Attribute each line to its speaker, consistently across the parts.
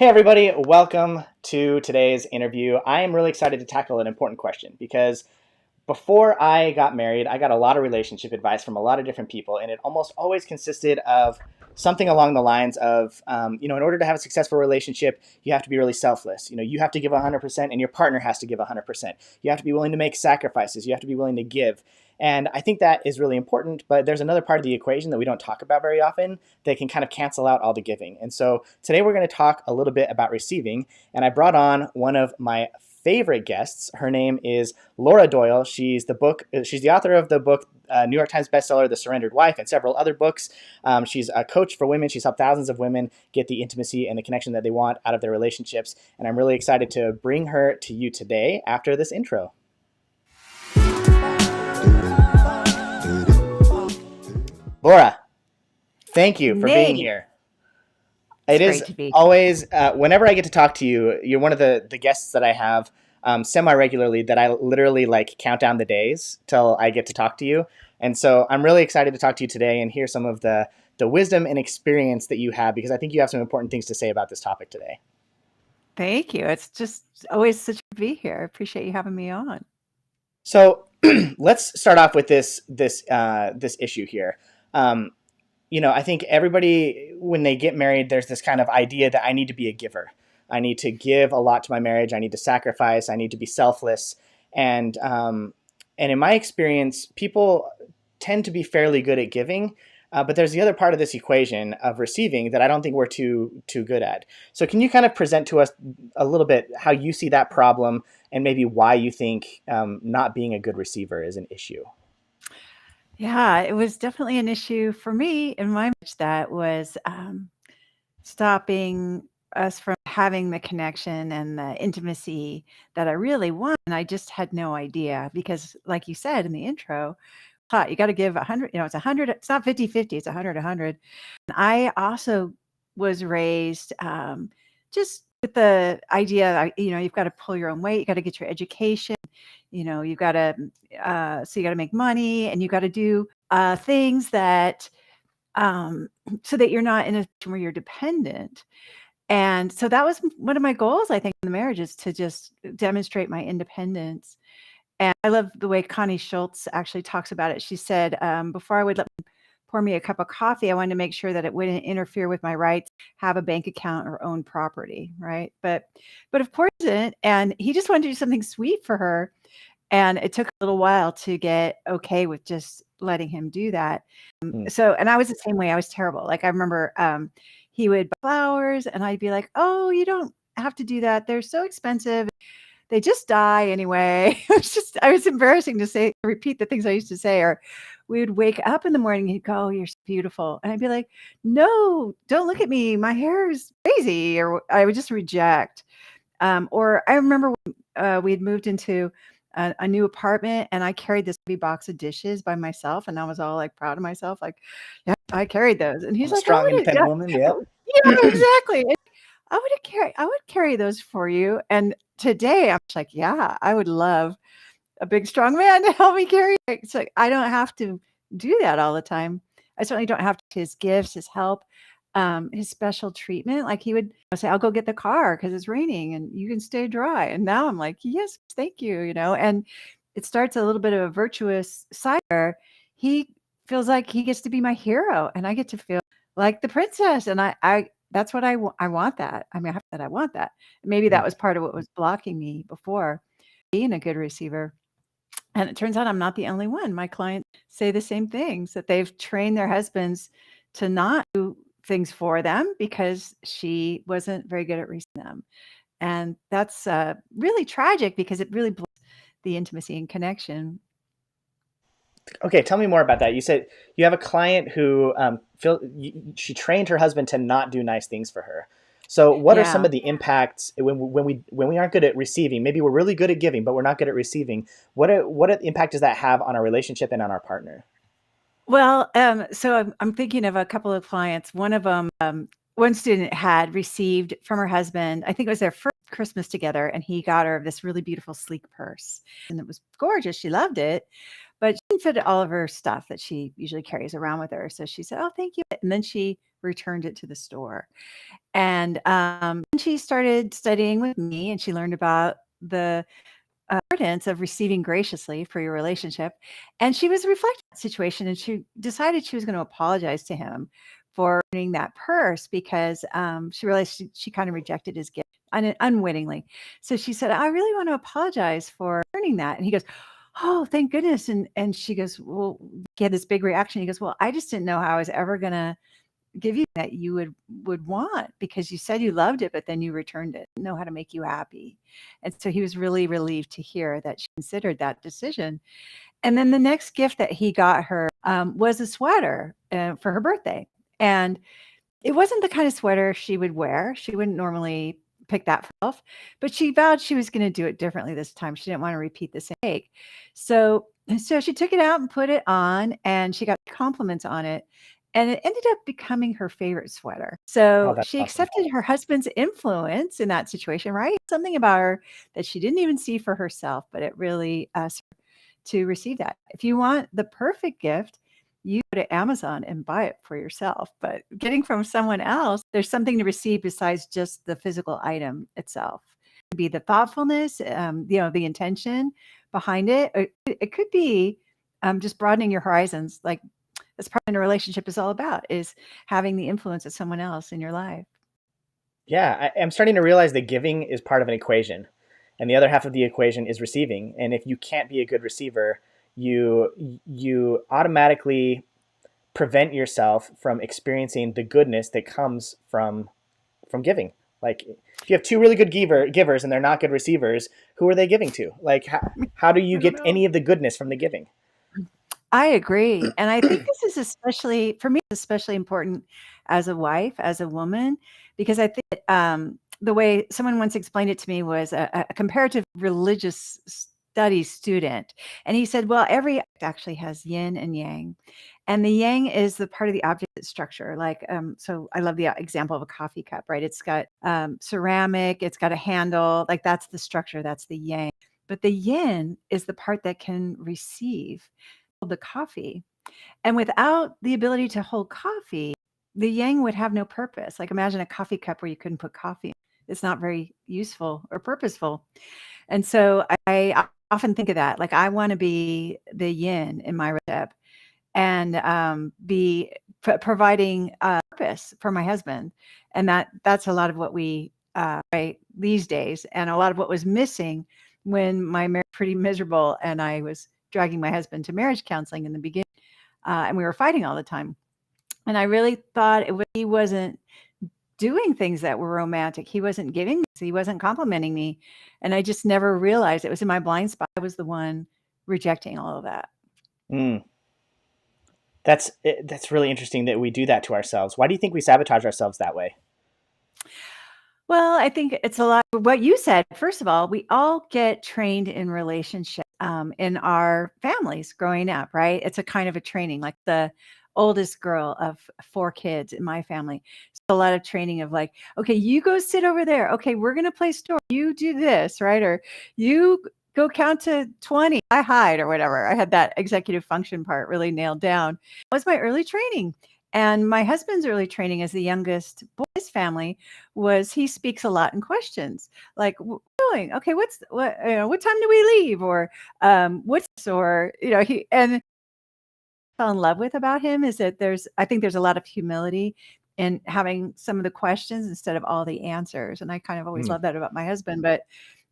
Speaker 1: Hey, everybody, welcome to today's interview. I am really excited to tackle an important question because before I got married, I got a lot of relationship advice from a lot of different people, and it almost always consisted of something along the lines of, in order to have a successful relationship, you have to be really selfless. You have to give 100%, and your partner has to give 100%. You have to be willing to make sacrifices. You have to be willing to give. And I think that is really important, but there's another part of the equation that we don't talk about very often that can kind of cancel out all the giving. And so today we're going to talk a little bit about receiving, and I brought on one of my favorite guests. Her name is Laura Doyle. She's the author of the book, New York Times bestseller, The Surrendered Wife, and several other books. She's a coach for women. She's helped thousands of women get the intimacy and the connection that they want out of their relationships. And I'm really excited to bring her to you today after this intro. Laura, thank you for being here. It is always, whenever I get to talk to you, you're one of the guests that I have semi-regularly that I literally count down the days till I get to talk to you. And so I'm really excited to talk to you today and hear some of the wisdom and experience that you have, because I think you have some important things to say about this topic today.
Speaker 2: Thank you. It's just always such to be here. I appreciate you having me on.
Speaker 1: So let's start off with this issue here. I think everybody, when they get married, there's this kind of idea that I need to be a giver. I need to give a lot to my marriage. I need to sacrifice. I need to be selfless. And in my experience, people tend to be fairly good at giving, but there's the other part of this equation of receiving that I don't think we're too good at. So can you kind of present to us a little bit how you see that problem and maybe why you think not being a good receiver is an issue?
Speaker 2: Yeah, it was definitely an issue for me in my marriage that was stopping us from having the connection and the intimacy that I really want. And I just had no idea because, like you said in the intro, you got to give 100, it's 100, it's not 50-50, it's 100-100. And I also was raised just with the idea, you've got to pull your own weight, you got to get your education, you've got to, so you got to make money and you got to do things that, so that you're not in a situation where you're dependent. And so that was one of my goals, I think, in the marriage is to just demonstrate my independence. And I love the way Connie Schultz actually talks about it. She said, before I would let him pour me a cup of coffee, I wanted to make sure that it wouldn't interfere with my rights, have a bank account or own property, right? But of course it didn't. And he just wanted to do something sweet for her. And it took a little while to get okay with just letting him do that. So, and I was the same way. I was terrible. Like I remember he would buy flowers and I'd be like, oh, you don't have to do that. They're so expensive. They just die anyway. I was embarrassing to repeat the things I used to say, or we would wake up in the morning and he'd go, oh, you're so beautiful. And I'd be like, no, don't look at me. My hair is crazy. Or I would just reject. Or I remember when we had moved into a new apartment and I carried this big box of dishes by myself. And I was all like proud of myself. Like, yeah, I carried those. And he's like,
Speaker 1: strong, independent woman. Yeah.
Speaker 2: Yeah, exactly. I would carry those for you. And today I'm just like, yeah, I would love a big, strong man to help me carry it. It's like, I don't have to do that all the time. I certainly don't have his gifts, his help, his special treatment. Like he would say, I'll go get the car because it's raining and you can stay dry. And now I'm like, yes, thank you. And it starts a little bit of a virtuous cycle where he feels like he gets to be my hero and I get to feel like the princess. And I that's what I want that. I mean, I want that. Maybe that was part of what was blocking me before being a good receiver. And it turns out I'm not the only one. My clients say the same things, that they've trained their husbands to not do things for them because she wasn't very good at receiving them. And that's really tragic because it really blocks the intimacy and connection.
Speaker 1: Okay, tell me more about that. You said you have a client who she trained her husband to not do nice things for her. So what are some of the impacts when we aren't good at receiving? Maybe we're really good at giving, but we're not good at receiving. What impact does that have on our relationship and on our partner?
Speaker 2: Well, so I'm thinking of a couple of clients. One of them, one student had received from her husband, I think it was their first Christmas together, and he got her this really beautiful sleek purse. And it was gorgeous. She loved it. But she didn't fit all of her stuff that she usually carries around with her. So she said, "Oh, thank you." And then she returned it to the store. And she started studying with me, and she learned about the importance of receiving graciously for your relationship. And she was reflecting on the situation, and she decided she was going to apologize to him for earning that purse because she realized she kind of rejected his gift unwittingly. So she said, "I really want to apologize for earning that." And he goes, "Oh, thank goodness." And she goes, "Well," he had this big reaction. He goes, "Well, I just didn't know how I was ever going to give you that you would want because you said you loved it, but then you returned it. Didn't know how to make you happy." And so he was really relieved to hear that she considered that decision. And then the next gift that he got her was a sweater for her birthday. And it wasn't the kind of sweater she would wear. She wouldn't normally pick that for herself, but she vowed she was going to do it differently this time. She didn't want to repeat the same mistake. So she took it out and put it on, and she got compliments on it. And it ended up becoming her favorite sweater.
Speaker 1: Oh,
Speaker 2: So
Speaker 1: that's
Speaker 2: she
Speaker 1: awesome.
Speaker 2: accepted her husband's influence in that situation, right? Something about her that she didn't even see for herself, but it really to receive that. If you want the perfect gift, you go to Amazon and buy it for yourself. But getting from someone else, there's something to receive besides just the physical item itself. It could be the thoughtfulness, the intention behind it. It could be just broadening your horizons. Like that's part of a relationship is all about is having the influence of someone else in your life.
Speaker 1: Yeah, I'm starting to realize that giving is part of an equation, and the other half of the equation is receiving. And if you can't be a good receiver, you automatically prevent yourself from experiencing the goodness that comes from giving. Like if you have two really good givers and they're not good receivers, who are they giving to? Like how do you
Speaker 2: I don't
Speaker 1: get
Speaker 2: know.
Speaker 1: any of the goodness from the giving?
Speaker 2: I agree, and I think this is especially for me, it's especially important as a wife, as a woman, because I think, the way someone once explained it to me was a comparative religious studies student, and he said, "Well, every act actually has yin and yang, and the yang is the part of the object structure, like, so I love the example of a coffee cup, right? It's got, ceramic, it's got a handle, like, that's the structure, that's the yang, but the yin is the part that can receive the coffee. And without the ability to hold coffee, the yang would have no purpose. Like imagine a coffee cup where you couldn't put coffee in. It's not very useful or purposeful. And so I often think of that. Like I want to be the yin in my relationship and be providing purpose for my husband. And that's a lot of what we right these days, and a lot of what was missing when my marriage was pretty miserable, and I was dragging my husband to marriage counseling in the beginning, and we were fighting all the time. And I really thought he wasn't doing things that were romantic. He wasn't giving me, he wasn't complimenting me, and I just never realized it was in my blind spot. I was the one rejecting all of that.
Speaker 1: Mm, that's really interesting that we do that to ourselves. Why do you think we sabotage ourselves that way?
Speaker 2: Well, I think it's a lot of what you said. First of all, we all get trained in relationships in our families growing up, right? It's a kind of a training, like the oldest girl of four kids in my family. So a lot of training of like, okay, you go sit over there. Okay, we're going to play store. You do this, right? Or you go count to 20. I hide or whatever. I had that executive function part really nailed down. It was my early training. And my husband's early training as the youngest boy's family was he speaks a lot in questions like what are you doing, okay, what time do we leave, or what's or he and fell in love with about him is that I think there's a lot of humility in having some of the questions instead of all the answers, and I kind of always
Speaker 1: Mm.
Speaker 2: love that about my husband. But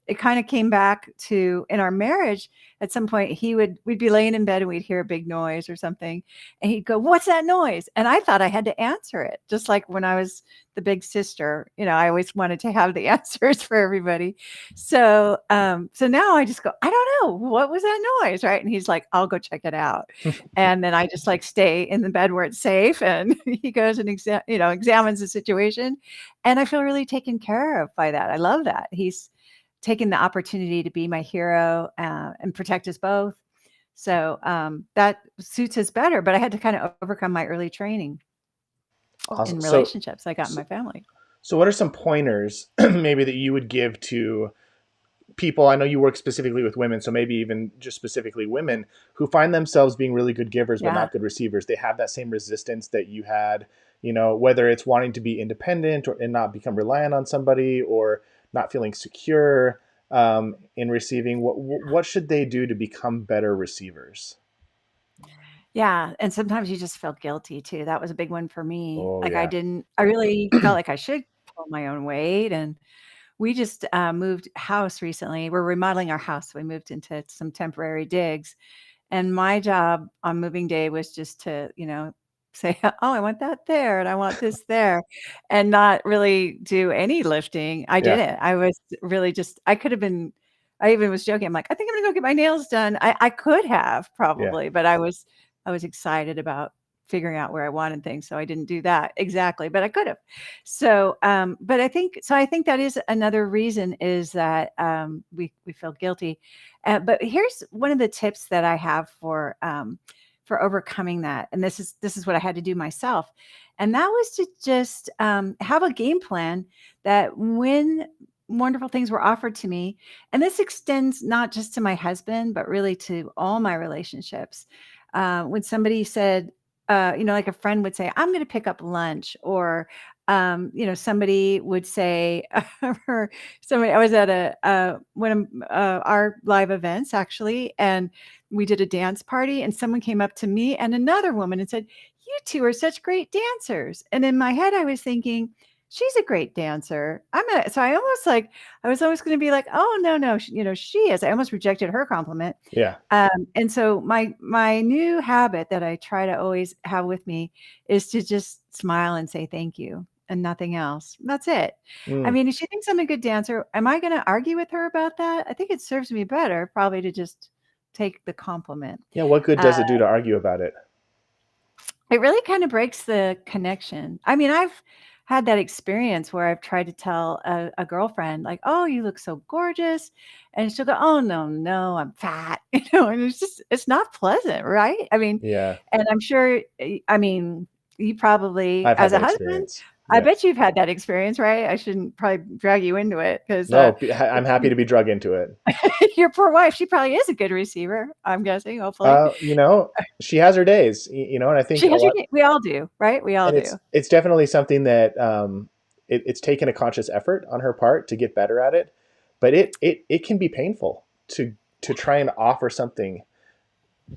Speaker 2: it kind of came back to in our marriage at some point we'd be laying in bed and we'd hear a big noise or something, and he'd go, "What's that noise?" And I thought I had to answer it, just like when I was the big sister, I always wanted to have the answers for everybody. So now I just go, "I don't know, what was that noise?" Right? And he's like, "I'll go check it out." And then I just like stay in the bed where it's safe, and he goes and examines the situation, and I feel really taken care of by that. I love that he's taken the opportunity to be my hero and protect us both. So that suits us better. But I had to kind of overcome my early training
Speaker 1: Awesome.
Speaker 2: in relationships I got in
Speaker 1: So,
Speaker 2: my family.
Speaker 1: so what are some pointers maybe that you would give to people, I know you work specifically with women, so maybe even just specifically women who find themselves being really good givers but
Speaker 2: Yeah.
Speaker 1: not good receivers. They have that same resistance that you had, whether it's wanting to be independent or and not become reliant on somebody, or not feeling secure in receiving. What should they do to become better receivers?
Speaker 2: Yeah, and sometimes you just feel guilty too. That was a big one for me.
Speaker 1: Oh
Speaker 2: Like,
Speaker 1: yeah,
Speaker 2: I really felt like I should pull my own weight, and we just, moved house recently. We're remodeling our house, so we moved into some temporary digs, and my job on moving day was just to, say, "Oh, I want that there, and I want this there," and not really do any lifting. I
Speaker 1: yeah,
Speaker 2: didn't. I was really just I could have been I even was joking. I'm like, "I think I'm gonna go get my nails done." I could have
Speaker 1: yeah.
Speaker 2: probably, but I was excited about figuring out where I wanted things, so I didn't do that exactly, but I could have. So, but I think that is another reason is that, we feel guilty. But here's one of the tips that I have for overcoming that, and this is what I had to do myself, and that was to just, have a game plan that when wonderful things were offered to me, and this extends not just to my husband, but really to all my relationships. When somebody said, like a friend would say, "I'm going to pick up lunch," or somebody would say, or somebody. I was at one of our live events actually, and we did a dance party, and someone came up to me and another woman and said, "You two are such great dancers." And in my head, I was thinking, "She's a great dancer." So I was almost going to be like, "Oh no, no, she is." I almost rejected her compliment.
Speaker 1: Yeah.
Speaker 2: And so my new habit that I try to always have with me is to just smile and say thank you and nothing else. That's it. I
Speaker 1: Mm.
Speaker 2: mean, if she thinks I'm a good dancer, am I going to argue with her about that? I think it serves me better probably to just take the compliment.
Speaker 1: Yeah. What good
Speaker 2: Uh,
Speaker 1: does it do to argue about it?
Speaker 2: it really kind of breaks the connection. I mean, I've had that experience where I've tried to tell a girlfriend, like, "Oh, you look so gorgeous." And she'll go, "Oh, no, no, I'm fat." And it's not pleasant, right? I mean,
Speaker 1: Yeah.
Speaker 2: and I'm sure, I mean, you probably,
Speaker 1: I've had
Speaker 2: as a
Speaker 1: that
Speaker 2: husband,
Speaker 1: experience.
Speaker 2: I
Speaker 1: Yeah.
Speaker 2: bet you've had that experience, right? I shouldn't probably drag you into it because
Speaker 1: No, I'm happy to be drug into it.
Speaker 2: your poor wife, she probably is a good receiver, I'm guessing, hopefully.
Speaker 1: Uh, you know, she has her days, and I think
Speaker 2: She
Speaker 1: a
Speaker 2: has your,
Speaker 1: lot,
Speaker 2: we all do, right? We all
Speaker 1: and
Speaker 2: do.
Speaker 1: it's definitely something that it's taken a conscious effort on her part to get better at it, but it can be painful to try and offer something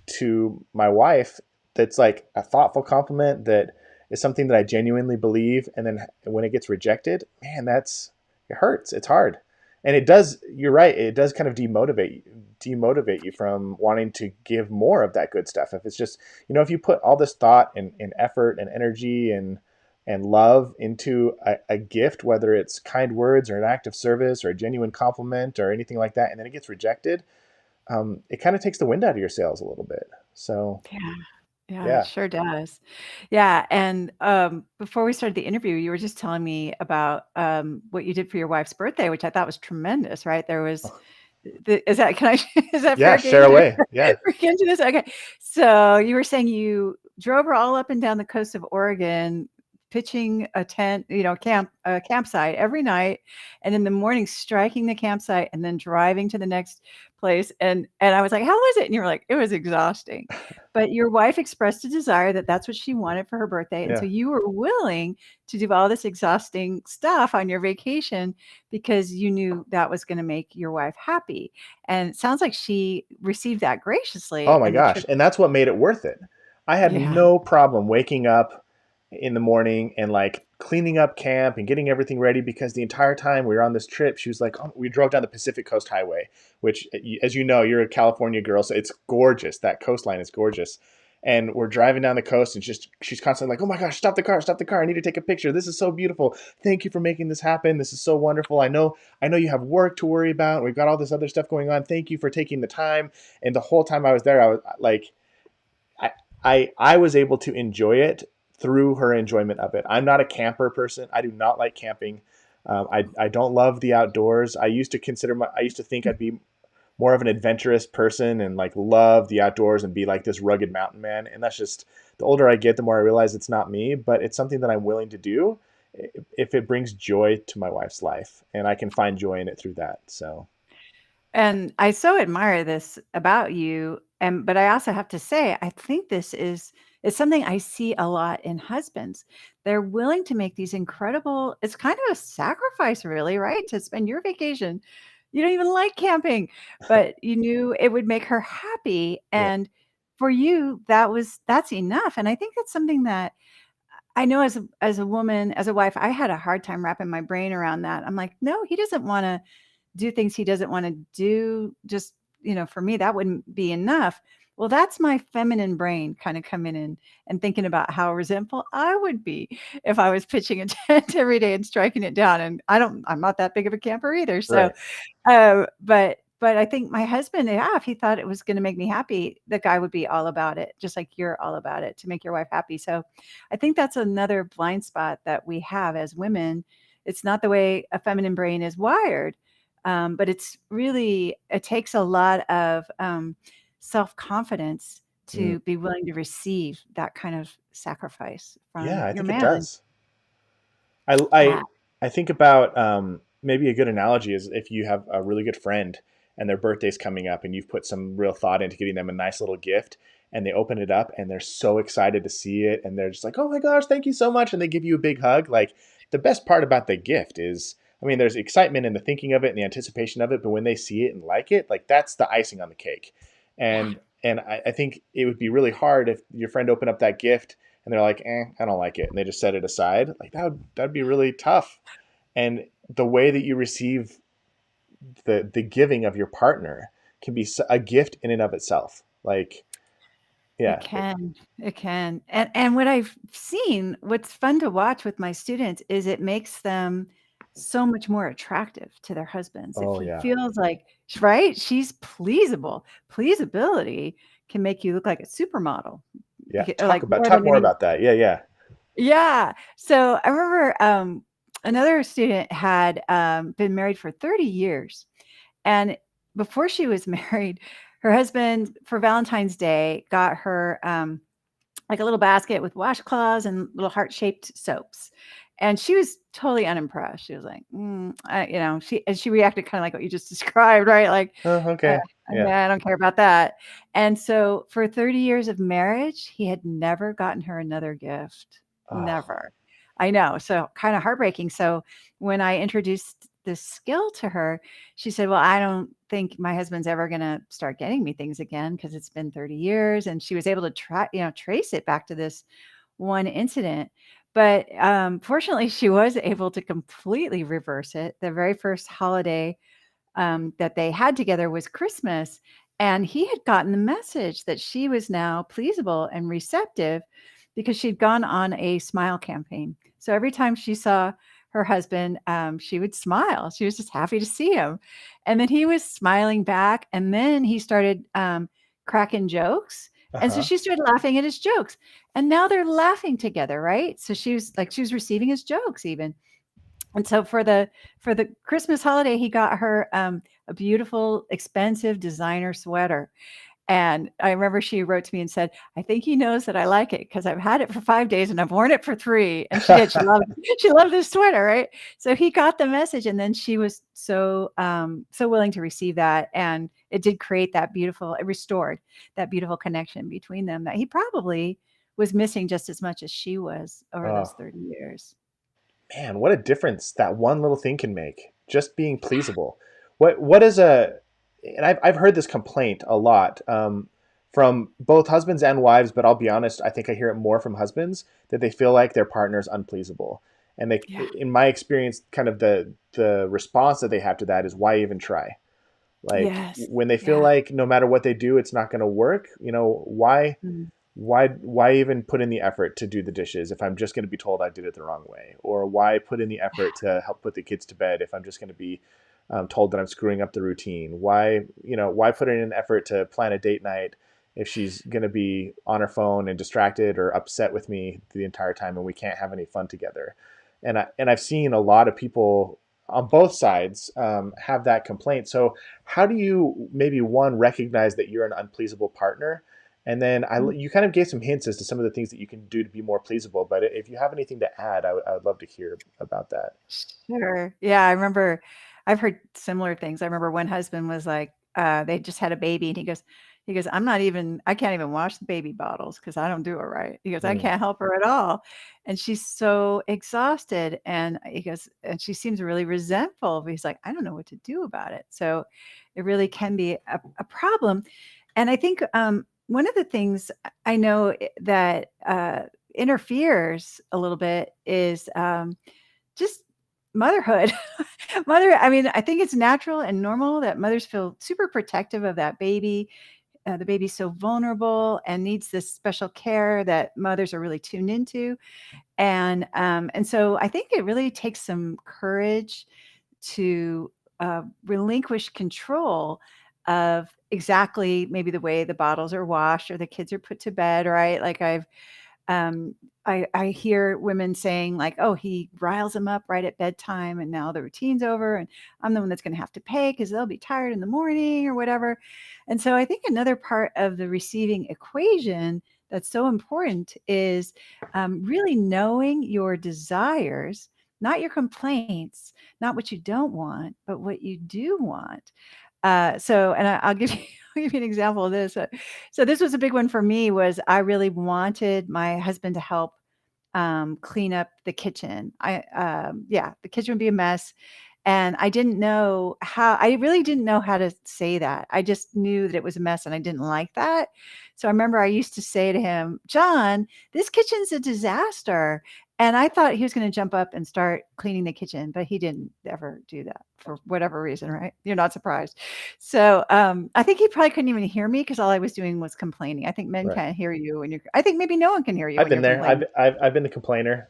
Speaker 1: to my wife that's like a thoughtful compliment that is something that I genuinely believe, and then when it gets rejected, man, it hurts. It's hard, and it does. You're right. It does kind of demotivate you from wanting to give more of that good stuff. If it's just if you put all this thought and effort and energy and love into a gift, whether it's kind words or an act of service or a genuine compliment or anything like that, and then it gets rejected, it kind of takes the wind out of your sails a little bit. So
Speaker 2: Yeah. Yeah, it
Speaker 1: yeah.
Speaker 2: sure does. Yeah, and, before we started the interview, you were just telling me about, what you did for your wife's birthday, which I thought was tremendous, right? There was the is that can I is that
Speaker 1: Yeah,
Speaker 2: fair
Speaker 1: share
Speaker 2: game to
Speaker 1: away. Yeah.
Speaker 2: break into this? Okay. So, you were saying you drove her all up and down the coast of Oregon, pitching a tent, a campsite every night, and in the morning striking the campsite and then driving to the next place, and I was like, "How was it?" And you were like, "It was exhausting." But your wife expressed a desire that that's what she wanted for her birthday, and so
Speaker 1: Yeah.
Speaker 2: you were willing to do all this exhausting stuff on your vacation because you knew that was gonna make your wife happy, and it sounds like she received that
Speaker 1: Oh
Speaker 2: graciously,
Speaker 1: my
Speaker 2: and the
Speaker 1: gosh.
Speaker 2: trip
Speaker 1: And that's what made it worth it. I had
Speaker 2: yeah.
Speaker 1: no problem waking up in the morning and like cleaning up camp and getting everything ready, because the entire time we were on this trip, she was like, oh, we drove down the Pacific Coast Highway, which, as you know, you're a California girl, so it's gorgeous. That coastline is gorgeous. And we're driving down the coast, and she's constantly like, "Oh my gosh, stop the car! I need to take a picture. This is so beautiful. Thank you for making this happen. This is so wonderful. I know you have work to worry about. We've got all this other stuff going on. Thank you for taking the time." And the whole time I was there, I was like, I was able to enjoy it through her enjoyment of it. I'm not a camper person. I do not like camping. I don't love the outdoors. I used to think I'd be more of an adventurous person and like love the outdoors and be like this rugged mountain man. And that's just, the older I get, the more I realize it's not me, but it's something that I'm willing to do if it brings joy to my wife's life and I can find joy in it through that. So
Speaker 2: And I so admire this about you, and but I also have to say, I think this is something I see a lot in husbands. They're willing to make these incredible it's kind of a sacrifice really, right? To spend your vacation. You don't even like camping, but you knew it would make her happy,
Speaker 1: Yeah.
Speaker 2: and for you, that's enough, and I think that's something that I know as a woman, as a wife, I had a hard time wrapping my brain around that. I'm like, "No, he doesn't wanna do things he doesn't wanna do, just, for me, that wouldn't be enough." Well, that's my feminine brain kinda coming in and thinking about how resentful I would be if I was pitching a tent every day and striking it down, and I'm not that big of a camper either, so
Speaker 1: Right.
Speaker 2: but I think my husband, yeah, if he thought it was gonna make me happy, the guy would be all about it, just like you're all about it, to make your wife happy. So, I think that's another blind spot that we have as women. It's not the way a feminine brain is wired, but it takes a lot of, self-confidence
Speaker 1: Mm.
Speaker 2: to be willing to receive that kind of sacrifice
Speaker 1: Yeah,
Speaker 2: from
Speaker 1: I
Speaker 2: your
Speaker 1: think it
Speaker 2: man.
Speaker 1: does. I
Speaker 2: Yeah,
Speaker 1: I I think about maybe a good analogy is if you have a really good friend and their birthday's coming up and you've put some real thought into getting them a nice little gift and they open it up and they're so excited to see it and they're just like, "Oh my gosh, thank you so much," and they give you a big hug. Like the best part about the gift is, I mean, there's excitement in the thinking of it and the anticipation of it, but when they see it and like it, like that's the icing on the cake.
Speaker 2: yeah,
Speaker 1: And I think it would be really hard if your friend opened up that gift and they're like, I don't like it, and they just set it aside. Like that'd be really tough. And the way that you receive the giving of your partner can be a gift in and of itself. Like,
Speaker 2: it
Speaker 1: yeah,
Speaker 2: can, it can. And what I've seen, what's fun to watch with my students is it makes them so much more attractive to their husbands. If
Speaker 1: oh
Speaker 2: he
Speaker 1: yeah,
Speaker 2: feels like right? She's pleasable. Pleasability can make you look like a supermodel,
Speaker 1: yeah.
Speaker 2: or like more
Speaker 1: Talk
Speaker 2: than
Speaker 1: more
Speaker 2: any
Speaker 1: about that. Yeah, yeah.
Speaker 2: yeah. So I remember, another student had, been married for 30 years, and before she was married, her husband, for Valentine's Day, got her, like a little basket with washcloths and little heart-shaped soaps. And she was totally unimpressed. She was like, she reacted kind of like what you just described, right? Like,
Speaker 1: Oh,
Speaker 2: uh,
Speaker 1: okay. Yeah.
Speaker 2: yeah, I don't care about that. And so for 30 years of marriage, he had never gotten her another gift.
Speaker 1: Oh,
Speaker 2: Never. I know. So kind of heartbreaking. So when I introduced this skill to her, she said, "Well, I don't think my husband's ever gonna start getting me things again because it's been 30 years." And she was able to trace it back to this one incident. But fortunately, she was able to completely reverse it. The very first holiday that they had together was Christmas. And he had gotten the message that she was now pleasable and receptive because she'd gone on a smile campaign. So every time she saw her husband, she would smile. She was just happy to see him. And then he was smiling back. And then he started cracking jokes.
Speaker 1: uh
Speaker 2: And so
Speaker 1: huh.
Speaker 2: she started laughing at his jokes. And now they're laughing together, right? So she was receiving his jokes even. And so for the Christmas holiday, he got her a beautiful, expensive designer sweater. And I remember she wrote to me and said, "I think he knows that I like it because I've had it for 5 days and I've worn it for 3." And she did. She loved this sweater, right? So he got the message, and then she was so willing to receive that, and it did create that beautiful. It restored that beautiful connection between them that he probably was missing just as much as she was over those
Speaker 1: Oh
Speaker 2: 30 years.
Speaker 1: man, what a difference that one little thing can make. Just being pleasable. What is a and I've heard this complaint a lot from both husbands and wives, but I'll be honest, I think I hear it more from husbands that they feel like their partner's unpleasable. And they,
Speaker 2: Yeah.
Speaker 1: in my experience, kind of the response that they have to that is why even try? Like
Speaker 2: Yes.
Speaker 1: when they feel
Speaker 2: Yeah.
Speaker 1: like no matter what they do, it's not going to work.
Speaker 2: Mm.
Speaker 1: Why even put in the effort to do the dishes if I'm just going to be told I did it the wrong way? Or why put in the effort to help put the kids to bed if I'm just going to be told that I'm screwing up the routine? Why put in an effort to plan a date night if she's going to be on her phone and distracted or upset with me the entire time and we can't have any fun together? I've seen a lot of people on both sides have that complaint. So how do you maybe one recognize that you're an unpleasable partner? And then
Speaker 2: Mm.
Speaker 1: you kind of gave some hints as to some of the things that you can do to be more pleasable. But if you have anything to add, I would love to hear about that.
Speaker 2: Sure. Yeah, I remember. I've heard similar things. I remember one husband was like, they just had a baby, and he goes, I can't even wash the baby bottles because I don't do it right. He goes, I
Speaker 1: Mm,
Speaker 2: can't help her at all. And she's so exhausted. And he goes, and she seems really resentful. But he's like, I don't know what to do about it. So it really can be a problem. And I think one of the things I know that interferes a little bit is just motherhood. I mean, I think it's natural and normal that mothers feel super protective of that baby. The baby's so vulnerable and needs this special care that mothers are really tuned into. And so I think it really takes some courage to relinquish control of exactly maybe the way the bottles are washed or the kids are put to bed, right? Like um, I hear women saying like, "Oh, he riles them up right at bedtime, and now the routine's over, and I'm the one that's going to have to pay because they'll be tired in the morning or whatever." And so I think another part of the receiving equation that's so important is really knowing your desires, not your complaints, not what you don't want, but what you do want. I'll give you I'll give you an example of this. So this was a big one for me was I really wanted my husband to help clean up the kitchen. Yeah, the kitchen would be a mess. And I really didn't know how to say that. I just knew that it was a mess and I didn't like that. So I remember I used to say to him, John, this kitchen's a disaster. And I thought he was going to jump up and start cleaning the kitchen, but he didn't ever do that for whatever reason, right? You're not surprised. So I think he probably couldn't even hear me because all I was doing was complaining. I think men
Speaker 1: right.
Speaker 2: can't hear you when I think maybe no one can hear you
Speaker 1: I've
Speaker 2: when
Speaker 1: been
Speaker 2: you're
Speaker 1: there.
Speaker 2: complaining.
Speaker 1: I've been the complainer.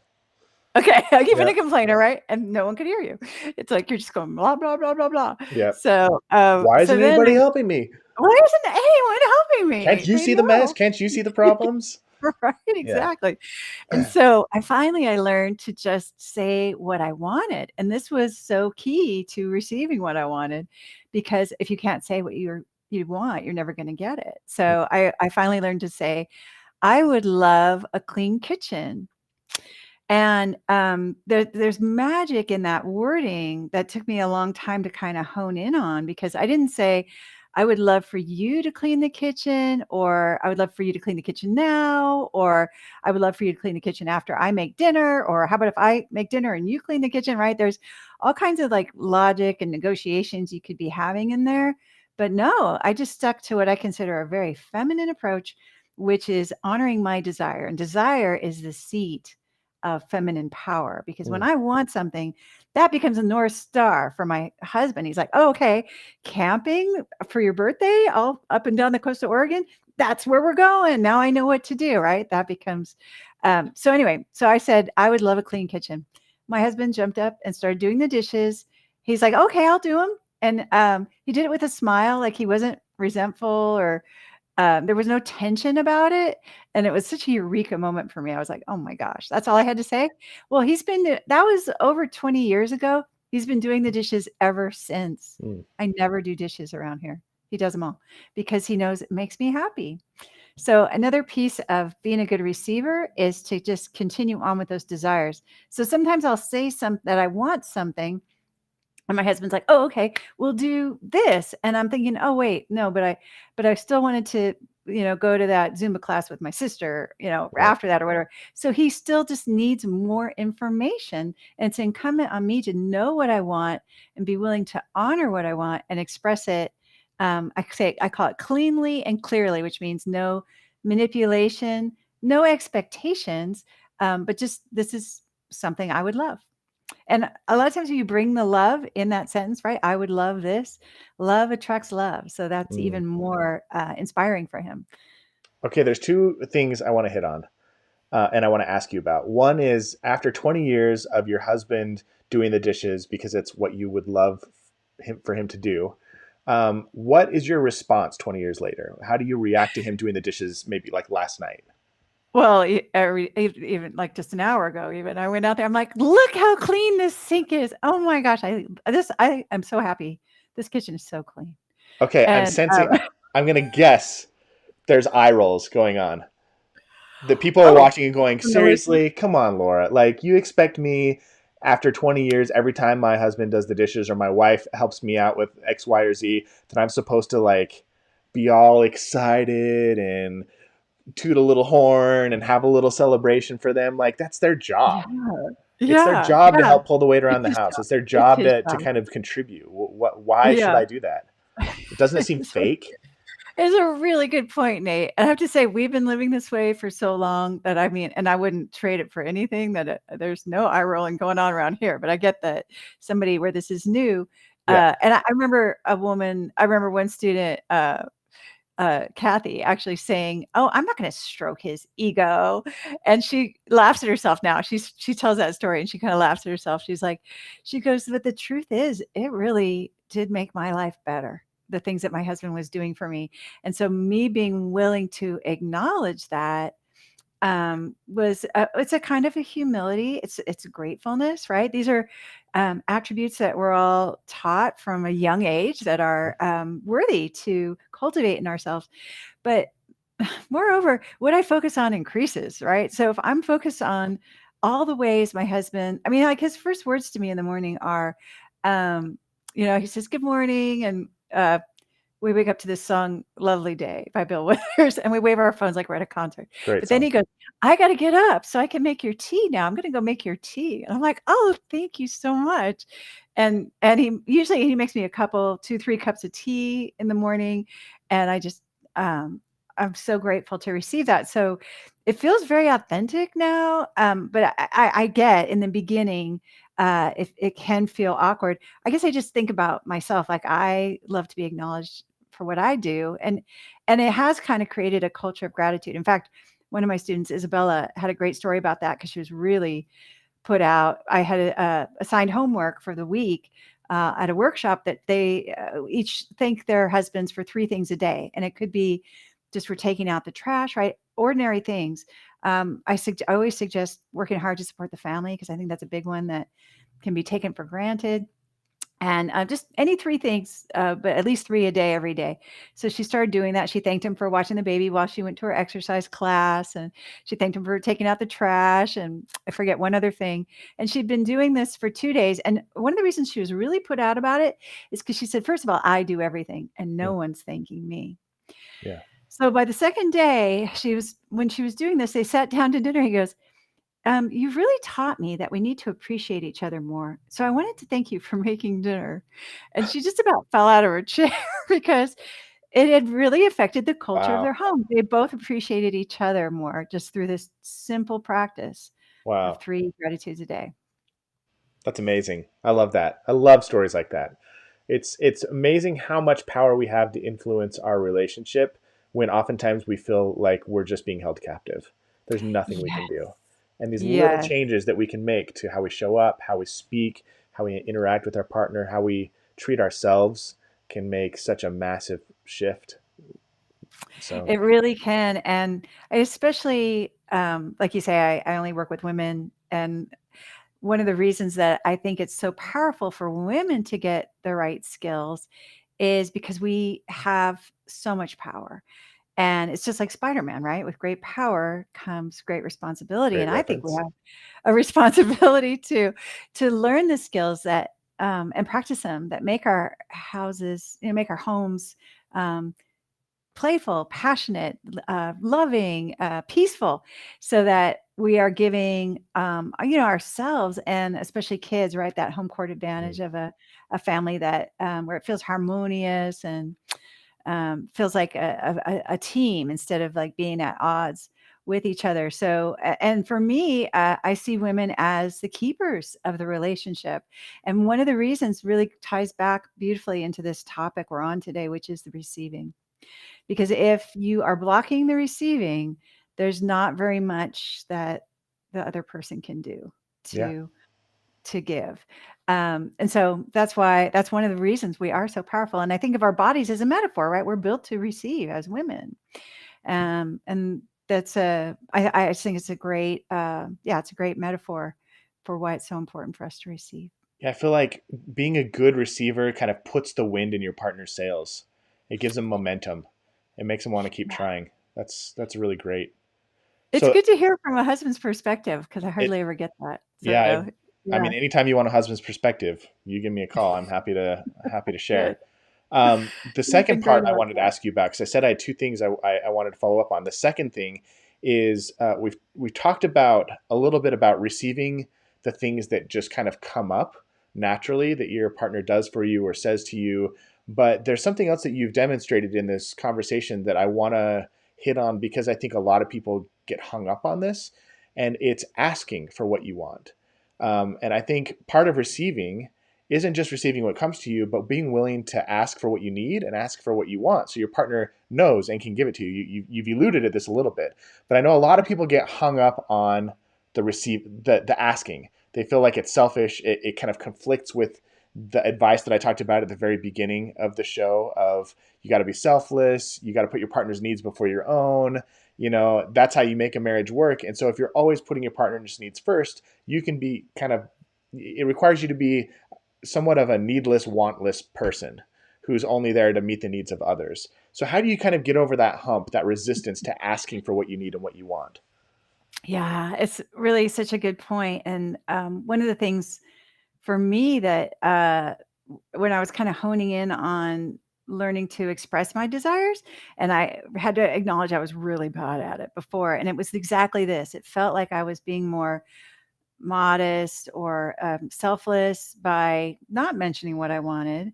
Speaker 2: Okay, you've been
Speaker 1: Yeah.
Speaker 2: a complainer, right? And no one could hear you. It's like you're just going blah blah blah blah blah.
Speaker 1: Yeah.
Speaker 2: So,
Speaker 1: Why
Speaker 2: so
Speaker 1: isn't
Speaker 2: then,
Speaker 1: anybody helping me?
Speaker 2: why isn't anyone helping
Speaker 1: Can't
Speaker 2: me?
Speaker 1: you
Speaker 2: I
Speaker 1: see the mess?
Speaker 2: know,
Speaker 1: Can't you see the problems?
Speaker 2: right?
Speaker 1: Yeah.
Speaker 2: Exactly. And so I learned to just say what I wanted, and this was so key to receiving what I wanted, because if you can't say what you want, you're never going to get it. So I finally learned to say, I would love a clean kitchen. And, there's magic in that wording that took me a long time to kinda hone in on, because I didn't say, "I would love for you to clean the kitchen," or, "I would love for you to clean the kitchen now," or, "I would love for you to clean the kitchen after I make dinner," or, "How about if I make dinner and you clean the kitchen," right? There's all kinds of, like, logic and negotiations you could be having in there. But no, I just stuck to what I consider a very feminine approach, which is honoring my desire, and desire is the seat of feminine power, because when
Speaker 1: Mm,
Speaker 2: I want something, that becomes a North Star for my husband. He's like, "Oh, okay, camping for your birthday all up and down the coast of Oregon? That's where we're going. Now I know what to do," right? That becomes so anyway, so I said, "I would love a clean kitchen." My husband jumped up and started doing the dishes. He's like, "Okay, I'll do them." And he did it with a smile, like he wasn't resentful, or there was no tension about it, and it was such a eureka moment for me. I was like, "Oh my gosh, that's all I had to say?" Well, that was over 20 years ago. He's been doing the dishes ever since.
Speaker 1: mm.
Speaker 2: I never do dishes around here. He does them all because he knows it makes me happy. So another piece of being a good receiver is to just continue on with those desires. So sometimes I'll say that I want something, and my husband's like, "Oh, okay, we'll do this." And I'm thinking, "Oh, wait, no, but I still wanted to, go to that Zumba class with my sister,
Speaker 1: Right.
Speaker 2: after that or whatever." So he still just needs more information. And it's incumbent on me to know what I want and be willing to honor what I want and express it. I call it cleanly and clearly, which means no manipulation, no expectations, but just this is something I would love. And a lot of times you bring the love in that sentence, right? I would love this. Love attracts love. So that's
Speaker 1: Mm.
Speaker 2: even more inspiring for him.
Speaker 1: Okay, there's two things I want to hit on, and I want to ask you about. One is after 20 years of your husband doing the dishes because it's what you would love for him to do. What is your response 20 years later? How do you react to him doing the dishes maybe like last night?
Speaker 2: Well, even like just an hour ago, even I went out there. I'm like, look how clean this sink is. Oh my gosh, I am so happy. This kitchen is so clean.
Speaker 1: Okay, I'm
Speaker 2: And
Speaker 1: sensing, I'm going to guess there's eye rolls going on. The people are
Speaker 2: oh,
Speaker 1: watching and going,
Speaker 2: from the listener.
Speaker 1: seriously, come on, Laura. Like, you expect me after 20 years, every time my husband does the dishes or my wife helps me out with X, Y, or Z, that I'm supposed to like be all excited and toot a little horn and have a little celebration for them. Like that's their
Speaker 2: Yeah.
Speaker 1: job. It's their
Speaker 2: Yeah.
Speaker 1: job to
Speaker 2: Yeah.
Speaker 1: help pull the weight around
Speaker 2: It's
Speaker 1: the
Speaker 2: his
Speaker 1: house.
Speaker 2: job.
Speaker 1: It's their
Speaker 2: It's
Speaker 1: job
Speaker 2: his
Speaker 1: to
Speaker 2: job.
Speaker 1: kind of contribute. Why should
Speaker 2: Yeah.
Speaker 1: I do that? Doesn't it seem
Speaker 2: It's a
Speaker 1: fake?
Speaker 2: it's a really good point, Nate. I have to say we've been living this way for so long that I mean, and I wouldn't trade it for anything that there's no eye rolling going on around here, but I get that somebody where this is new.
Speaker 1: Yeah.
Speaker 2: And I remember I remember one student, Kathy actually saying, "Oh, I'm not going to stroke his ego," and she laughs at herself now. She tells that story and she kind of laughs at herself. She's like, she goes, "But the truth is, it really did make my life better. The things that my husband was doing for me, and so me being willing to acknowledge that." Was it's a kind of a humility. It's gratefulness, right? These are attributes that we're all taught from a young age that are worthy to cultivate in ourselves. But moreover, what I focus on increases, right? So if I'm focused on all the ways my husband, I mean, like his first words to me in the morning are, um, he says, "Good morning," and we wake up to this song "Lovely Day" by Bill Withers, and we wave our phones like we're at a concert.
Speaker 1: Great
Speaker 2: But then
Speaker 1: song.
Speaker 2: he goes, "I gotta get up so I can make your tea now. I'm gonna go make your tea." And I'm like, "Oh, thank you so much." And he makes me a couple, 2, 3 cups of tea in the morning, and um, I'm so grateful to receive that. So it feels very authentic now, but I get in the beginning, if it can feel awkward. I guess I just think about myself, like, I love to be acknowledged for what I do. And it has kind of created a culture of gratitude. In fact, one of my students, Isabella, had a great story about that because she was really put out. I had assigned homework for the week at a workshop that they each thank their husbands for 3 things a day. And it could be just for taking out the trash, right? Ordinary things. I always suggest working hard to support the family because I think that's a big one that can be taken for granted, and just any 3 things, but at least 3 a day every day. So she started doing that. She thanked him for watching the baby while she went to her exercise class, and she thanked him for taking out the trash, and I forget one other thing. And she'd been doing this for 2 days, and one of the reasons she was really put out about it is because she said, "First of all, I do everything, and no
Speaker 1: Mm,
Speaker 2: one's thanking me."
Speaker 1: yeah.
Speaker 2: So by the second day, when she was doing this, they sat down to dinner. He goes, "You've really taught me that we need to appreciate each other more. So I wanted to thank you for making dinner." And she just about fell out of her chair because it had really affected the culture of
Speaker 1: Wow.
Speaker 2: their home. They both appreciated each other more just through this simple practice of
Speaker 1: Wow.
Speaker 2: 3 gratitudes a day.
Speaker 1: That's amazing. I love that. I love stories like that. It's amazing how much power we have to influence our relationship when oftentimes we feel like we're just being held captive. There's nothing we can
Speaker 2: Yes.
Speaker 1: do. And these little
Speaker 2: Yes.
Speaker 1: changes that we can make to how we show up, how we speak, how we interact with our partner, how we treat ourselves can make such a massive shift. So,
Speaker 2: It really can, and I especially, like you say, I only work with women, and one of the reasons that I think it's so powerful for women to get the right skills is because we have so much power. And it's just like Spider-Man, right? With great power comes great responsibility.
Speaker 1: great
Speaker 2: And I think we
Speaker 1: reference.
Speaker 2: have a responsibility to learn the skills that and practice them that make our houses, make our homes um, playful, passionate, loving, peaceful, so that we are giving, ourselves and especially kids, right, that home court
Speaker 1: Mm.
Speaker 2: advantage of a family that where it feels harmonious and feels like a team instead of like being at odds with each other. So, and for me, I see women as the keepers of the relationship. And one of the reasons really ties back beautifully into this topic we're on today, which is the receiving. Because if you are blocking the receiving, there's not very much that the other person can do
Speaker 1: Yeah.
Speaker 2: to give. And so that's one of the reasons we are so powerful. And I think of our bodies as a metaphor, right? We're built to receive as women. And that's I just think it's a great, it's a great metaphor for why it's so important for us to receive.
Speaker 1: Yeah, I feel like being a good receiver kind of puts the wind in your partner's sails. It gives them momentum. It makes them want to keep trying. That's really great.
Speaker 2: It's
Speaker 1: So
Speaker 2: good to hear from a husband's perspective because I
Speaker 1: it
Speaker 2: hardly ever get that.
Speaker 1: yeah,
Speaker 2: So
Speaker 1: I
Speaker 2: Yeah,
Speaker 1: mean, anytime you want a husband's perspective, you give me a call. I'm happy to
Speaker 2: good.
Speaker 1: share. The
Speaker 2: You've
Speaker 1: second
Speaker 2: been great
Speaker 1: part I
Speaker 2: about
Speaker 1: wanted to
Speaker 2: that.
Speaker 1: ask you about, because I said I had two things I wanted to follow up on. The second thing is we've talked about a little bit about receiving the things that just kind of come up naturally that your partner does for you or says to you. But there's something else that you've demonstrated in this conversation that I want to hit on because I think a lot of people get hung up on this, and it's asking for what you want. And I think part of receiving isn't just receiving what comes to you, but being willing to ask for what you need and ask for what you want so your partner knows and can give it to you. You've alluded at this a little bit, but I know a lot of people get hung up on the asking. They feel like it's selfish. It kind of conflicts with the advice that I talked about at the very beginning of the show of you got to be selfless, you got to put your partner's needs before your own. That's how you make a marriage work. And so if you're always putting your partner's needs first, you can be it requires you to be somewhat of a needless, wantless person who's only there to meet the needs of others. So how do you kind of get over that hump, that resistance to asking for what you need and what you want?
Speaker 2: Yeah, it's really such a good point. And one of the things for me that when I was kind of honing in on learning to express my desires, and I had to acknowledge I was really bad at it before, and it was exactly this. It felt like I was being more modest or selfless by not mentioning what I wanted.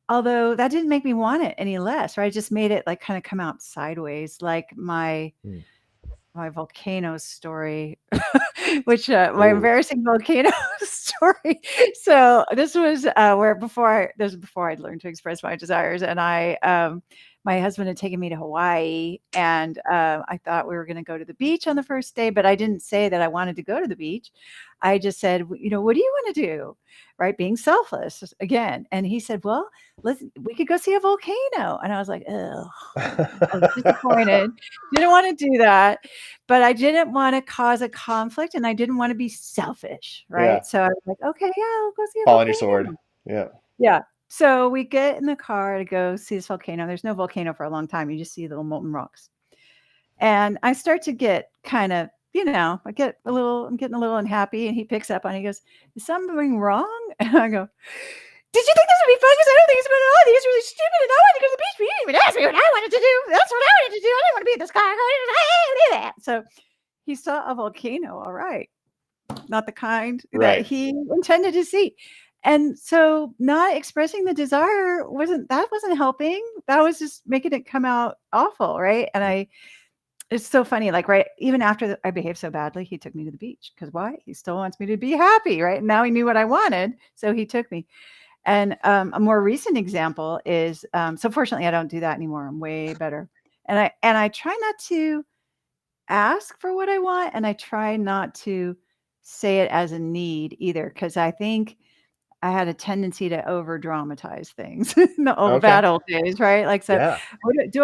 Speaker 2: Although that didn't make me want it any less, right? It just made it like kind of come out sideways, like
Speaker 1: Hmm.
Speaker 2: my volcano story, which my
Speaker 1: Oh,
Speaker 2: embarrassing volcano story. So this was where this was before I'd learned to express my desires, and my husband had taken me to Hawaii, and I thought we were going to go to the beach on the first day, but I didn't say that I wanted to go to the beach. I just said, what do you want to do? Right, being selfless again. And he said, well, we could go see a volcano, and I was like, oh, I was disappointed. Didn't want to do that, but I didn't wanna cause a conflict, and I didn't wanna be selfish,
Speaker 1: yeah.
Speaker 2: right? So I was like, "Okay, yeah, I'll go see a
Speaker 1: Fall on your sword.
Speaker 2: volcano."
Speaker 1: Yeah.
Speaker 2: Yeah. So we get in the car to go see this volcano. There's no volcano for a long time, you just see little molten rocks. And I start to get kind of, I'm getting a little unhappy, and he picks up on it, he goes, "Is something wrong?" And I go, "Did you think this would be fun? Because I don't think it's fun at all. I think it's really stupid, and I want to go to the beach, but you didn't even ask me what I wanted to do. That's what I wanted to do. I didn't want to be in this car. I didn't do that." So he saw a volcano, all right, not the kind that
Speaker 1: Right.
Speaker 2: he intended to see. And so not expressing the desire wasn't helping. That was just making it come out awful, right? And it's so funny, like, right, even after I behaved so badly, he took me to the beach. Because why? He still wants me to be happy, right? And now he knew what I wanted, so he took me. And a more recent example is so fortunately I don't do that anymore. I'm way better. And I try not to ask for what I want, and I try not to say it as a need either, because I think I had a tendency to over dramatize things in the
Speaker 1: Okay.
Speaker 2: bad old days, right? Like, so
Speaker 1: Yeah.
Speaker 2: do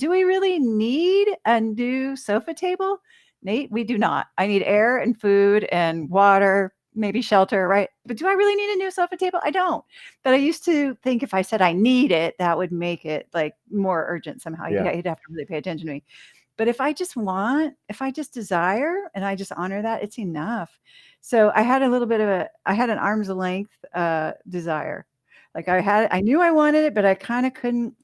Speaker 2: we really need a new sofa table? Nate, we do not. I need air and food and water, maybe shelter, right? But do I really need a new sofa table? I don't. But I used to think if I said I need it, that would make it like more urgent somehow.
Speaker 1: Yeah.
Speaker 2: You'd have to really pay attention to me. But if I just desire and I just honor that, it's enough. So I had an arm's length desire. Like I knew I wanted it, but I kind of couldn't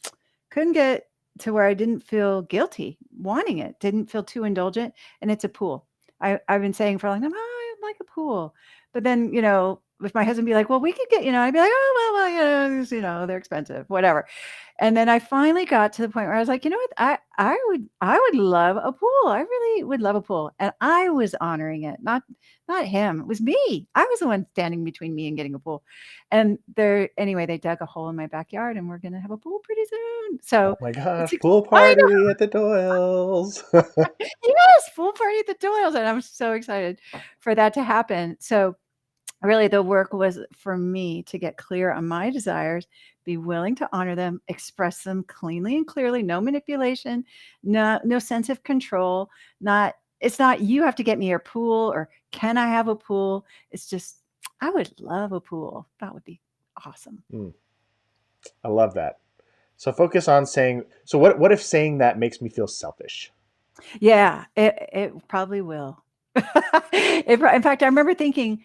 Speaker 2: get to where I didn't feel guilty wanting it, didn't feel too indulgent. And it's a pool. I've been saying for a long time, oh, I like a pool. But then, if my husband be like, well, we could get, I'd be like, oh, well, they're expensive, whatever. And then I finally got to the point where I was like, "You know what? I would love a pool. I really would love a pool." And I was honoring it, not him. It was me. I was the one standing between me and getting a pool. And they dug a hole in my backyard, and we're gonna have a pool pretty soon.
Speaker 1: Oh
Speaker 2: So
Speaker 1: my
Speaker 2: it's
Speaker 1: gosh.
Speaker 2: ex
Speaker 1: Pool
Speaker 2: I know.
Speaker 1: party at the Doyles.
Speaker 2: Yes, pool party at the Doyles, and I'm so excited for that to happen. So really the work was for me to get clear on my desires, be willing to honor them, express them cleanly and clearly, no manipulation, no sense of control, not it's not you have to get me a pool or can I have a pool? It's just I would love a pool. That would be awesome.
Speaker 1: Mm, I love that. So focus on saying, so what if saying that makes me feel selfish?
Speaker 2: Yeah, it probably will. In fact, I remember thinking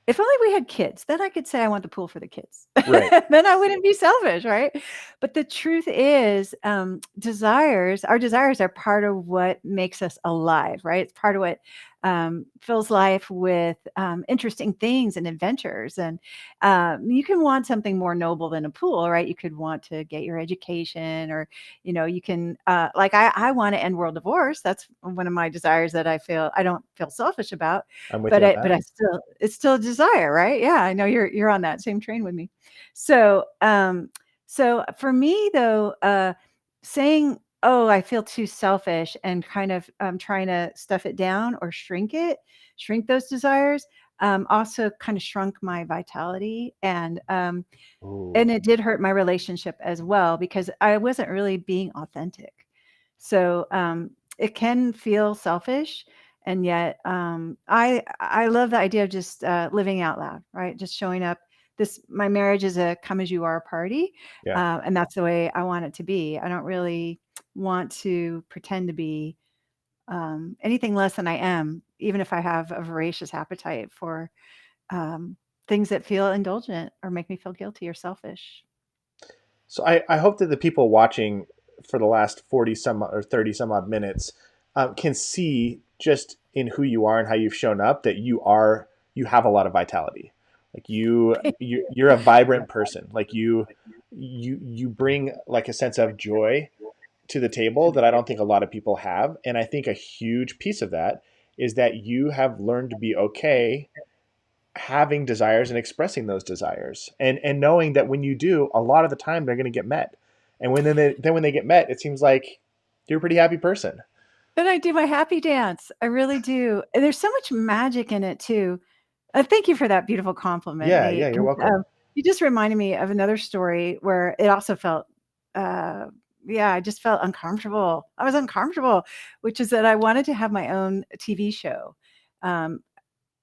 Speaker 2: If only we had kids, then I could say I want the pool for the kids.
Speaker 1: Right.
Speaker 2: Then I wouldn't be selfish, right? But the truth is, our desires are part of what makes us alive, right? It's part of what fills life with interesting things and adventures. And you can want something more noble than a pool, right? You could want to get your education, or you can like I want to end world divorce. That's one of my desires that I don't feel selfish about,
Speaker 1: I'm with
Speaker 2: but
Speaker 1: you on
Speaker 2: I
Speaker 1: that.
Speaker 2: still it's still a desire, right? Yeah, I know you're on that same train with me. So, so for me though, saying, "Oh, I feel too selfish," and kind of trying to stuff it down or shrink those desires, also kind of shrunk my vitality,
Speaker 1: Ooh.
Speaker 2: and it did hurt my relationship as well because I wasn't really being authentic. So, it can feel selfish, and yet, I love the idea of just, living out loud, right? Just showing up. My marriage is a come as you are party,
Speaker 1: Yeah.
Speaker 2: and that's the way I want it to be. I don't really want to pretend to be, anything less than I am, even if I have a voracious appetite for, um, things that feel indulgent or make me feel guilty or selfish.
Speaker 1: So I hope that the people watching for the last 40 some or 30 some odd minutes can see just in who you are and how you've shown up that you have a lot of vitality. Like you're a vibrant person. Like you bring like a sense of joy to the table that I don't think a lot of people have. And I think a huge piece of that is that you have learned to be okay having desires and expressing those desires, and knowing that when you do, a lot of the time they're going to get met, and when they get met, it seems like you're a pretty happy person.
Speaker 2: Then I do my happy dance. I really do. And there's so much magic in it too. Thank you for that beautiful compliment,
Speaker 1: Yeah, yeah,
Speaker 2: Nate.
Speaker 1: you're
Speaker 2: 'Cause,
Speaker 1: welcome.
Speaker 2: you just reminded me of another story where it also felt, uh, yeah, I just felt uncomfortable. I was uncomfortable, which is that I wanted to have my own TV show. Um,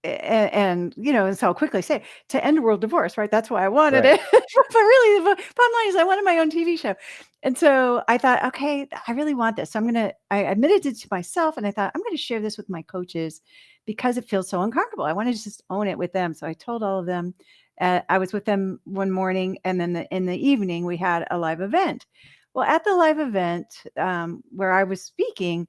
Speaker 2: and and so I'll quickly say to end world divorce, right? That's why I wanted
Speaker 1: Right.
Speaker 2: it. But really, the bottom line is I wanted my own TV show. And so I thought, okay, I really want this. So I admitted it to myself, and I thought, I'm going to share this with my coaches because it feels so uncomfortable. I want to just own it with them. So I told all of them. I was with them one morning, and then in the evening, we had a live event. Well, at the live event where I was speaking,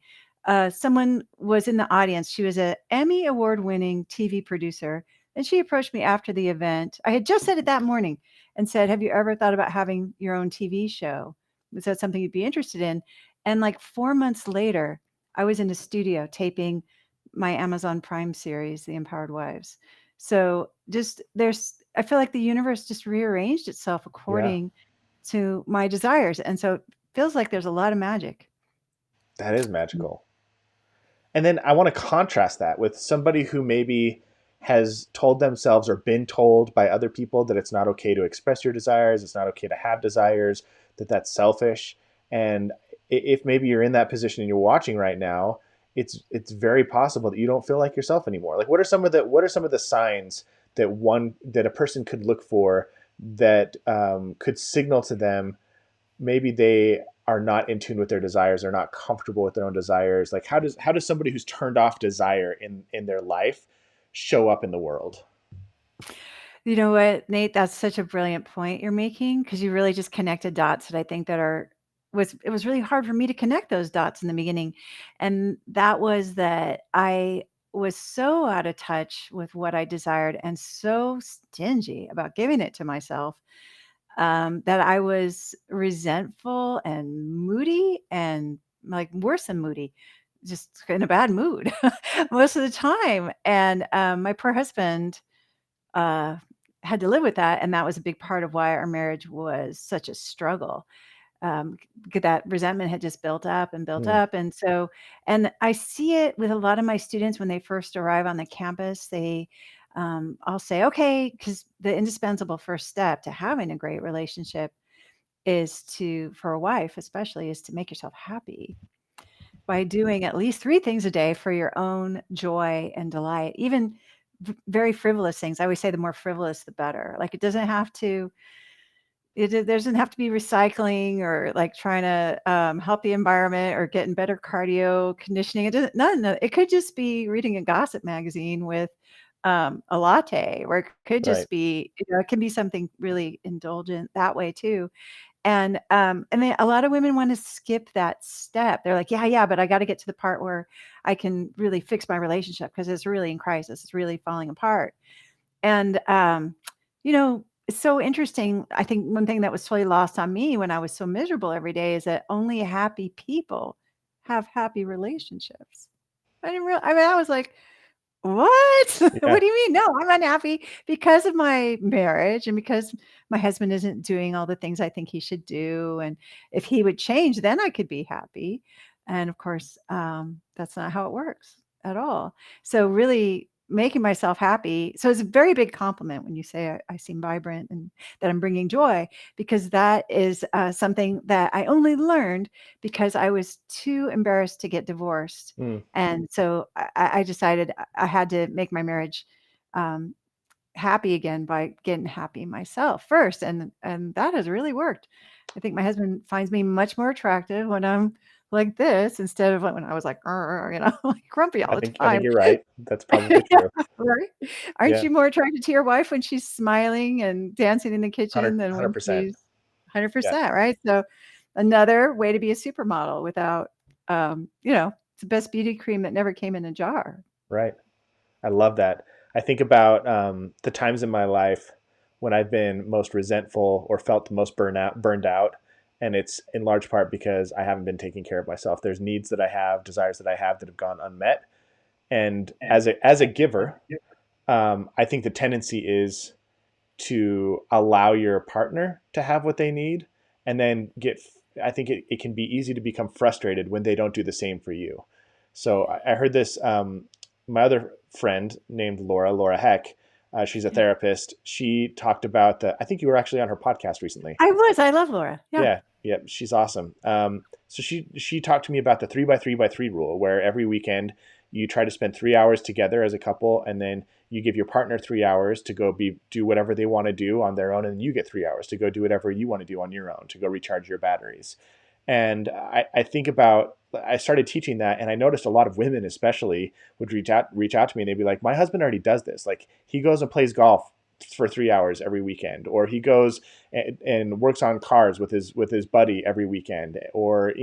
Speaker 2: someone was in the audience. She was an Emmy award-winning TV producer, and she approached me after the event. I had just said it that morning and said, "Have you ever thought about having your own TV show? Is that something you'd be interested in?" And like 4 months later, I was in a studio taping my Amazon Prime series, The Empowered Wives. So just I feel like the universe just rearranged itself
Speaker 1: Yeah,
Speaker 2: according to my desires, and so it feels like there's a lot of magic.
Speaker 1: that is magical. And then I want to contrast that with somebody who maybe has told themselves or been told by other people that it's not okay to express your desires, it's not okay to have desires, that that's selfish. And if maybe you're in that position and you're watching right now, it's very possible that you don't feel like yourself anymore. Like what are some of the signs that a person could look for that could signal to them maybe they are not in tune with their desires, they're not comfortable with their own desires. Like how does somebody who's turned off desire in their life show up in the world?
Speaker 2: You know what, Nate? That's such a brilliant point you're making because you really just connected dots that I think that are was it was really hard for me to connect those dots in the beginning. And that was that I was so out of touch with what I desired and so stingy about giving it to myself, that I was resentful and moody and like worse than moody, just in a bad mood most of the time. And my poor husband uh, had to live with that, and that was a big part of why our marriage was such a struggle. Because that resentment had just built
Speaker 1: Hmm.
Speaker 2: up, and I see it with a lot of my students when they first arrive on the campus. I'll say, okay, because the indispensable first step to having a great relationship is for a wife, especially, is to make yourself happy by doing at least 3 things a day for your own joy and delight, even very frivolous things. I always say the more frivolous, the better. Like, it doesn't have to be recycling or, like, trying to, help the environment or getting better cardio conditioning. It doesn't no, no, it could just be reading a gossip magazine with a latte, or it could
Speaker 1: Right.
Speaker 2: just be, it can be something really indulgent that way too. And then a lot of women wanna skip that step. They're like, "Yeah, yeah, but I gotta get to the part where I can really fix my relationship because it's really in crisis. It's really falling apart." And, it's so interesting. I think one thing that was totally lost on me when I was so miserable every day is that only happy people have happy relationships. I mean, I was like, what? What
Speaker 1: Yeah.
Speaker 2: do you mean? No, I'm unhappy because of my marriage and because my husband isn't doing all the things I think he should do. And if he would change, then I could be happy. And of course, that's not how it works at all. So really making myself happy. So it's a very big compliment when you say I seem vibrant and that I'm bringing joy, because that is something that I only learned because I was too embarrassed to get divorced,
Speaker 1: Mm.
Speaker 2: and so I decided I had to make my marriage um, happy again by getting happy myself first, and that has really worked. I think my husband finds me much more attractive when I'm like this instead of when I was like, like grumpy all the
Speaker 1: I think
Speaker 2: time.
Speaker 1: you're right. That's probably
Speaker 2: Yeah,
Speaker 1: true.
Speaker 2: right? Aren't
Speaker 1: Yeah.
Speaker 2: you more attracted to your wife when she's smiling and dancing in the kitchen than when
Speaker 1: 100%.
Speaker 2: she's
Speaker 1: Yeah.
Speaker 2: 100%, right? So another way to be a supermodel without, it's the best beauty cream that never came in a jar.
Speaker 1: Right. I love that. I think about the times in my life when I've been most resentful or felt the most burned out, and it's in large part because I haven't been taking care of myself. There's needs that I have, desires that I have that have gone unmet, and as a giver, I think the tendency is to allow your partner to have what they need, and then I think it can be easy to become frustrated when they don't do the same for you. So I heard this, my other friend named Laura Heck, she's a
Speaker 2: Yeah.
Speaker 1: therapist. She talked about I think you were actually on her podcast recently.
Speaker 2: I love Laura. Yeah.
Speaker 1: Yeah, yeah, she's awesome. So she talked to me about the 3 by 3 by 3 rule, where every weekend you try to spend 3 hours together as a couple, and then you give your partner 3 hours to go do whatever they want to do on their own, and you get 3 hours to go do whatever you want to do on your own to go recharge your batteries. And I think about I started teaching that, and I noticed a lot of women, especially, would reach out to me, and they'd be like, "My husband already does this. Like he goes and plays golf for 3 hours every weekend, or he goes and works on cars with his buddy every weekend, or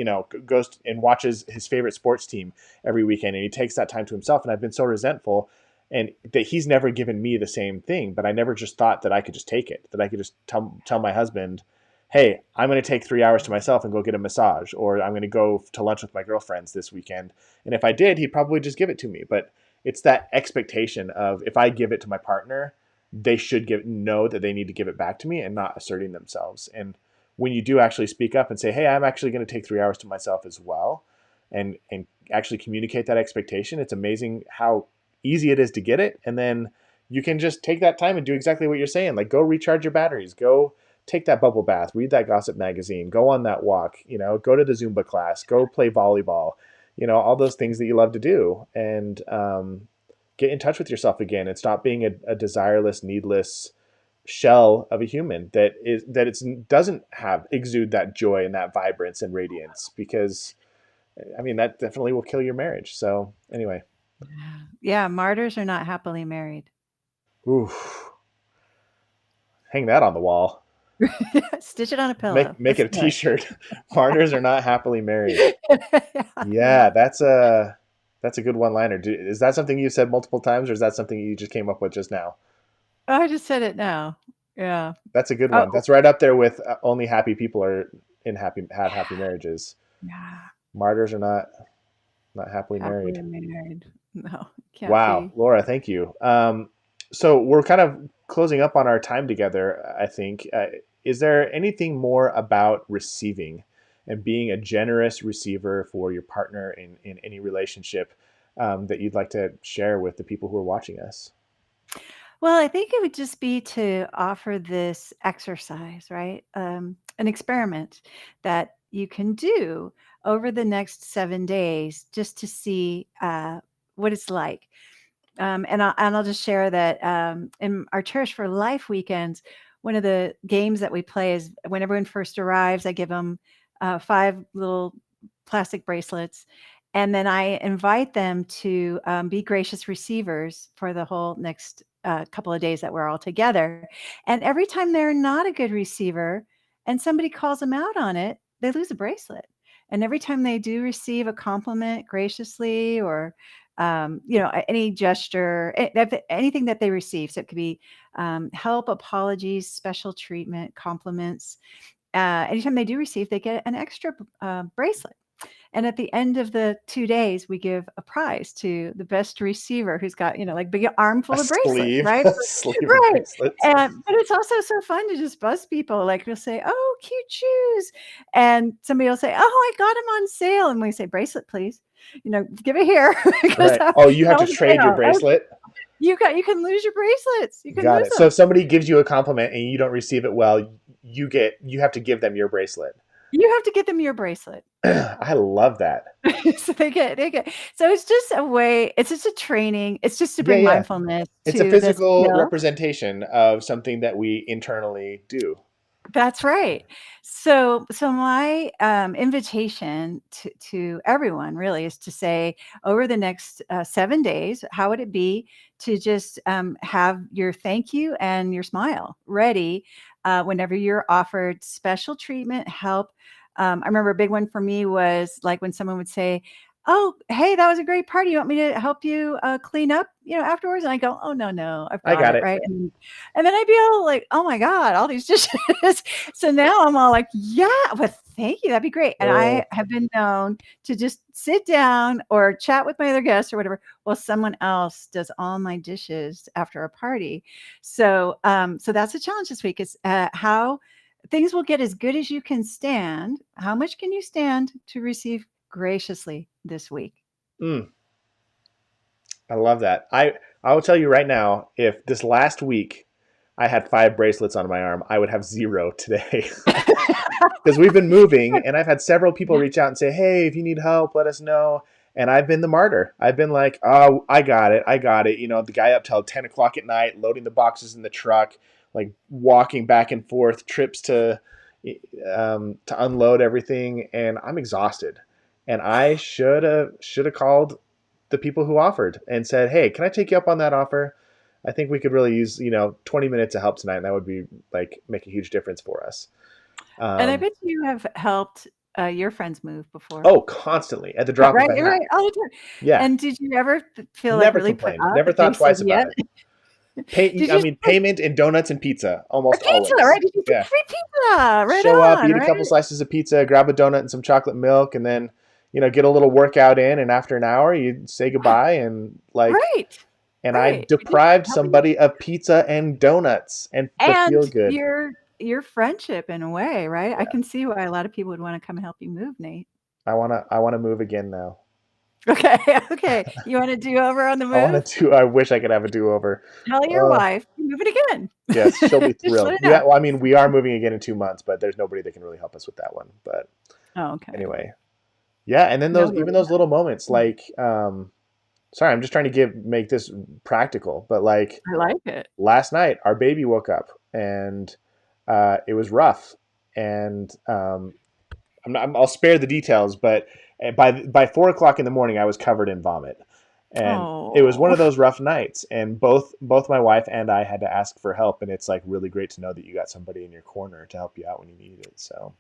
Speaker 1: goes and watches his favorite sports team every weekend, and he takes that time to himself." And I've been so resentful, and that he's never given me the same thing, but I never just thought that I could just take it, that I could just tell my husband, "Hey, I'm going to take 3 hours to myself and go get a massage, or I'm going to go to lunch with my girlfriends this weekend." And if I did, he'd probably just give it to me. But it's that expectation of, if I give it to my partner, they should know that they need to give it back to me, and not asserting themselves. And when you do actually speak up and say, "Hey, I'm actually going to take 3 hours to myself as well," and actually communicate that expectation, it's amazing how easy it is to get it. And then you can just take that time and do exactly what you're saying, like go recharge your batteries, go take that bubble bath, read that gossip magazine, go on that walk, go to the Zumba class, go play volleyball, all those things that you love to do. And get in touch with yourself again and stop being a desireless, needless shell of a human that doesn't have exude that joy and that vibrance and radiance, because I mean that definitely will kill your marriage. So anyway,
Speaker 2: Yeah. Martyrs are not happily married.
Speaker 1: oof, hang that on the wall.
Speaker 2: Stitch it on a pillow.
Speaker 1: Make
Speaker 2: Let's
Speaker 1: it a
Speaker 2: do it.
Speaker 1: T-shirt. Martyrs are not happily married.
Speaker 2: Yeah, I
Speaker 1: Yeah,
Speaker 2: love it.
Speaker 1: that's a good one-liner. Is that something you said multiple times, or is that something you just came up with just now?
Speaker 2: Oh, I just said it now. Yeah.
Speaker 1: That's a good one.
Speaker 2: Oh,
Speaker 1: That's right up there with only happy people are have happy marriages.
Speaker 2: yeah.
Speaker 1: Martyrs are not happily married.
Speaker 2: Happily married. No, can't
Speaker 1: Wow,
Speaker 2: be.
Speaker 1: Laura, thank you. So we're kind of closing up on our time together, I think. Is there anything more about receiving and being a generous receiver for your partner in any relationship, that you'd like to share with the people who are watching us?
Speaker 2: Well, I think it would just be to offer this exercise, right? An experiment that you can do over the next 7 days just to see what it's like. And I'll just share that in our Cherish for Life weekends, one of the games that we play is when everyone first arrives, I give them 5 little plastic bracelets, And then I invite them to be gracious receivers for the whole next couple of days that we're all together. And every time they're not a good receiver and somebody calls them out on it, they lose a bracelet. And every time they do receive a compliment graciously or any gesture, anything that they receive, so it could be help, apologies, special treatment, compliments. Anytime they do receive, they get an extra bracelet. And at the end of the 2 days, we give a prize to the best receiver who's got, like big
Speaker 1: A
Speaker 2: armful of bracelets,
Speaker 1: sleeve,
Speaker 2: right?
Speaker 1: a sleeve of
Speaker 2: Right.
Speaker 1: bracelets.
Speaker 2: But it's also so fun to just buzz people. Like we'll say, "Oh, cute shoes," and somebody will say, "Oh, I got them on sale," and we say, "Bracelet, please." Give it here because
Speaker 1: Right.
Speaker 2: that,
Speaker 1: Oh, you have
Speaker 2: that
Speaker 1: to
Speaker 2: was a
Speaker 1: trade your
Speaker 2: sale.
Speaker 1: bracelet.
Speaker 2: You can lose your bracelets. You can
Speaker 1: Got
Speaker 2: lose
Speaker 1: it. So
Speaker 2: them.
Speaker 1: if somebody gives you a compliment and you don't receive it well, you have to give them your bracelet.
Speaker 2: You have to get them your bracelet.
Speaker 1: I love that.
Speaker 2: So they get. So it's just a way. It's just a training. It's just to
Speaker 1: Yeah,
Speaker 2: bring
Speaker 1: yeah.
Speaker 2: mindfulness
Speaker 1: It's a
Speaker 2: to the
Speaker 1: physical
Speaker 2: skill.
Speaker 1: representation of something that we internally do.
Speaker 2: That's right. So my invitation to everyone really is to say over the next 7 days, how would it be to just have your thank you and your smile ready whenever you're offered special treatment, help. I remember a big one for me was like when someone would say, "Oh, hey, that was a great party. You want me to help you clean up, afterwards?" And I go, "Oh, no, no, I've
Speaker 1: I
Speaker 2: got
Speaker 1: got
Speaker 2: it."
Speaker 1: it.
Speaker 2: Right. And then I'd be all like, "Oh my God, all these dishes." So now I'm all like, "Yeah, well, thank you. That'd be great." And I
Speaker 1: Oh,
Speaker 2: have been known to just sit down or chat with my other guests or whatever while someone else does all my dishes after a party. So that's a challenge this week is how things will get as good as you can stand. How much can you stand to receive graciously this week?
Speaker 1: mm, I love that. I will tell you right now, if this last week I had 5 bracelets on my arm, I would have 0 today. Because we've been moving, and I've had several people reach out and say, "Hey, if you need help, let us know." And I've been the martyr. I've been like, "Oh, I got it, I got it." The guy up till 10 o'clock at night, loading the boxes in the truck, like walking back and forth, trips to unload everything, and I'm exhausted. And I should have called the people who offered and said, "Hey, can I take you up on that offer? I think we could really use 20 minutes of help tonight, and that would be like make a huge difference for us."
Speaker 2: And I
Speaker 1: Um,
Speaker 2: bet you have helped your friends move before.
Speaker 1: Oh, constantly at the drop of
Speaker 2: Right,
Speaker 1: a hat.
Speaker 2: right, all the time.
Speaker 1: Yeah,
Speaker 2: And did you ever feel like
Speaker 1: never
Speaker 2: really put
Speaker 1: complained.
Speaker 2: out
Speaker 1: Never
Speaker 2: that they
Speaker 1: thought
Speaker 2: said
Speaker 1: twice about
Speaker 2: yes?
Speaker 1: it. Pay,
Speaker 2: Did
Speaker 1: I
Speaker 2: you
Speaker 1: mean,
Speaker 2: say
Speaker 1: payment in donuts and pizza
Speaker 2: or
Speaker 1: almost
Speaker 2: pizza,
Speaker 1: always.
Speaker 2: right? Did you say
Speaker 1: Yeah,
Speaker 2: free pizza? Right
Speaker 1: show up,
Speaker 2: on,
Speaker 1: eat a couple
Speaker 2: right?
Speaker 1: slices of pizza, grab a donut and some chocolate milk, and then get a little workout in. And after an hour, you say goodbye and
Speaker 2: Right,
Speaker 1: I
Speaker 2: right. You're just
Speaker 1: deprived
Speaker 2: helping
Speaker 1: somebody of pizza and donuts and the
Speaker 2: and
Speaker 1: feel good.
Speaker 2: your friendship in a way, right? I
Speaker 1: Yeah,
Speaker 2: can see why a lot of people would wanna come help you move, Nate.
Speaker 1: I wanna move again now.
Speaker 2: Okay, okay. You want a do-over on the
Speaker 1: I want
Speaker 2: move?
Speaker 1: to do. I wish I could have a do over.
Speaker 2: Tell your wife, "You're moving again."
Speaker 1: Yes, she'll be
Speaker 2: Just let
Speaker 1: thrilled.
Speaker 2: her know.
Speaker 1: Well, I mean, we are moving again in 2 months, but there's nobody that can really help us with that one. But
Speaker 2: Oh, okay.
Speaker 1: anyway, yeah. And then
Speaker 2: No
Speaker 1: even
Speaker 2: worries.
Speaker 1: those little moments,
Speaker 2: Mm,
Speaker 1: like, sorry, I'm just trying to make this practical. But like
Speaker 2: I like it.
Speaker 1: last night, our baby woke up and it was rough, and I'll spare the details, but by 4 o'clock in the morning, I was covered in vomit, and it was one
Speaker 2: Oh.
Speaker 1: of those rough nights. And both my wife and I had to ask for help, and it's like really great to know that you got somebody in your corner to help you out when you need it. So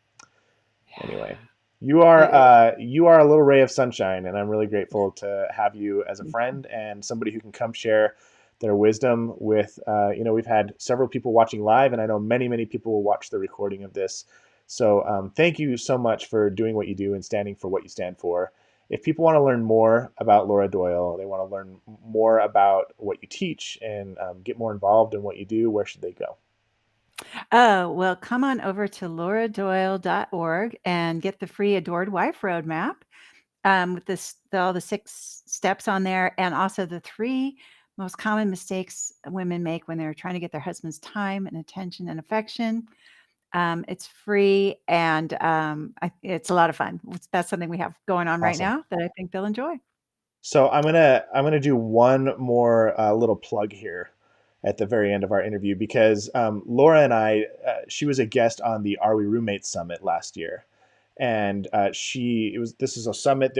Speaker 1: anyway,
Speaker 2: It
Speaker 1: you are a little ray of sunshine, and I'm really grateful to have you as a friend and somebody who can come share their wisdom with. We've had several people watching live, and I know many people will watch the recording of this. So thank you so much for doing what you do and standing for what you stand for. If people want to learn more about Laura Doyle, they want to learn more about what you teach and get more involved in what you do, where should they go?
Speaker 2: Oh, well, come on over to lauradoyle.org and get the free Adored Wife Roadmap with all the 6 steps on there, and also the 3 most common mistakes women make when they're trying to get their husband's time and attention and affection. It's free and it's a lot of fun. That's something we have going on right
Speaker 1: Awesome.
Speaker 2: now that I think they'll enjoy.
Speaker 1: So I'm gonna do one more little plug here at the very end of our interview because Laura and I, she was a guest on the Are We Roommates Summit last year,
Speaker 3: And this is a summit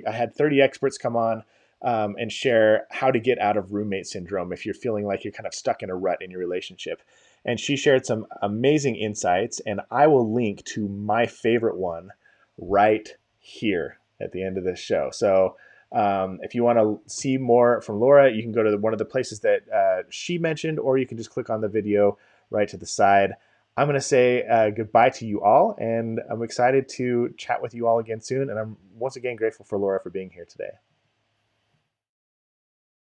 Speaker 3: I had 30 experts come on and share how to get out of roommate syndrome if you're feeling like you're kind of stuck in a rut in your relationship. And she shared some amazing insights, and I will link to my favorite one right here at the end of this show. So if you want to see more from Laura, you can go to one of the places that she mentioned, or you can just click on the video right to the side. I'm going to say goodbye to you all, and I'm excited to chat with you all again soon. And I'm once again grateful for Laura for being here today.